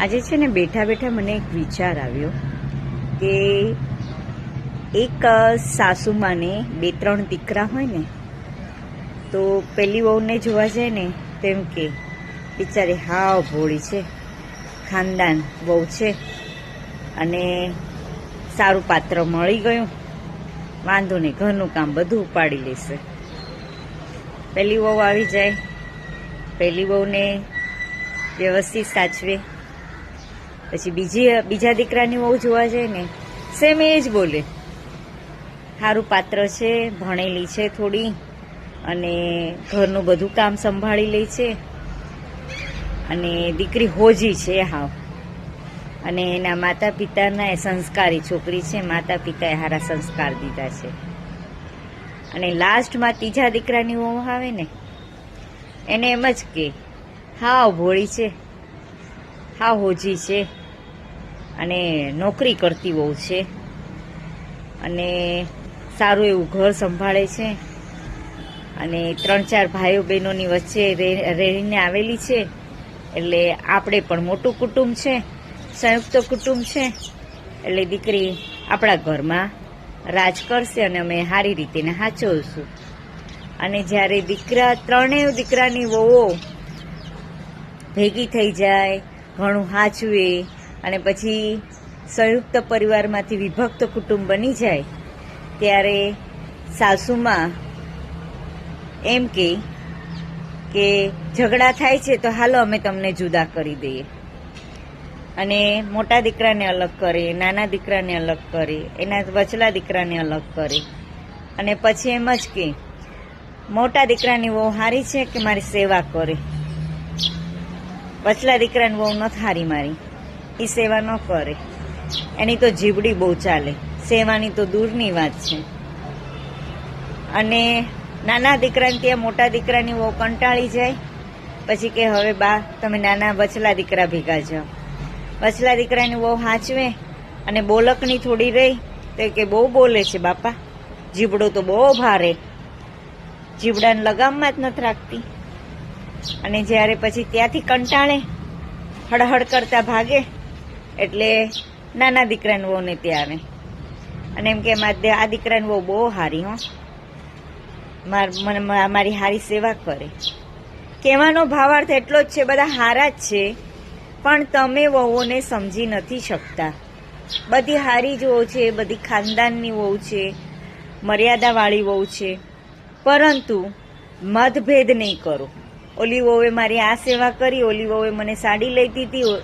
આજે છે ને બેઠા બેઠા મને એક વિચાર આવ્યો કે એક સાસુમાને 2-3 દીકરા હોય ને તો પેલી વહુને જોવા જાય ને તેમ કે બિચારી હાવ ભોળી છે, ખાનદાન બહુ છે અને સારું પાત્ર મળી ગયું, વાંધો નહીં, ઘરનું કામ બધું ઉપાડી લેશે. પેલી વહુ આવી જાય, પેલી વહુને વ્યવસ્થિત સાચવે. પછી બીજા દીકરાની વહુ જોવા જાય ને સેમ એ જ બોલે, સારું પાત્ર છે, ભણેલી છે થોડી અને ઘરનું બધું કામ સંભાળી લે છે અને દીકરી હોજી છે હાવ, અને એના માતા પિતાના એ સંસ્કારી છોકરી છે, માતા પિતાએ સારા સંસ્કાર દીધા છે. અને લાસ્ટમાં ત્રીજા દીકરાની વહુ આવે ને એને એમ જ કે હાવ ભોળી છે, હાવ હોજી છે અને નોકરી કરતી વહુ છે અને સારું એવું ઘર સંભાળે છે અને 3-4 ભાઈઓ બહેનોની વચ્ચે રહીને આવેલી છે, એટલે આપણે પણ મોટું કુટુંબ છે, સંયુક્ત કુટુંબ છે, એટલે દીકરી આપણા ઘરમાં રાજ કરશે અને અમે સારી રીતે એને સાચવશું. અને જ્યારે ત્રણેય દીકરાની વહુઓ ભેગી થઈ જાય, ઘણું સાચવે અને પછી સંયુક્ત પરિવારમાંથી વિભક્ત કુટુંબ બની જાય, ત્યારે સાસુમાં એમ કે ઝઘડા થાય છે તો હાલો અમે તમને જુદા કરી દઈએ, અને મોટા દીકરાને અલગ કરે, નાના દીકરાને અલગ કરે, એના વચલા દીકરાને અલગ કરે, અને પછી એમ જ કે મોટા દીકરાની વહુ હારી છે કે મારી સેવા કરે, વચલા દીકરાની વહુ નથી હારી મારી, એ સેવા ન કરે, એની તો જીબડી બહુ ચાલે, સેવાની તો દૂરની વાત છે. અને નાના દીકરાને ત્યાં મોટા દીકરાની વહુ કંટાળી જાય, પછી કે હવે બા તમે નાના વચલા દીકરા ભેગા જાઓ. વચલા દીકરાની વહુ સાચવે અને બોલકની થોડી રહી તો કે બહુ બોલે છે બાપા, જીબડો તો બહુ ભારે, જીબડાને લગામમાં જ નથી રાખતી. અને જ્યારે પછી ત્યાંથી કંટાળે હળહળ કરતા ભાગે એટલે નાના દીકરાની વહુને ત્યાં આવે અને એમ કે આ દીકરાની વહુ બહુ સારી, હો મારી સારી સેવા કરે. કહેવાનો ભાવાર્થ એટલો જ છે, બધા સારા જ છે પણ તમે વહુઓને સમજી નથી શકતા. બધી સારી જ વહુ છે, બધી ખાનદાનની વહુ છે, મર્યાદાવાળી વહુ છે, પરંતુ મતભેદ નહીં કરો. ઓલી વહુએ મારી આ સેવા કરી, ઓલી વહુએ મને સાડી લઈ દીધી,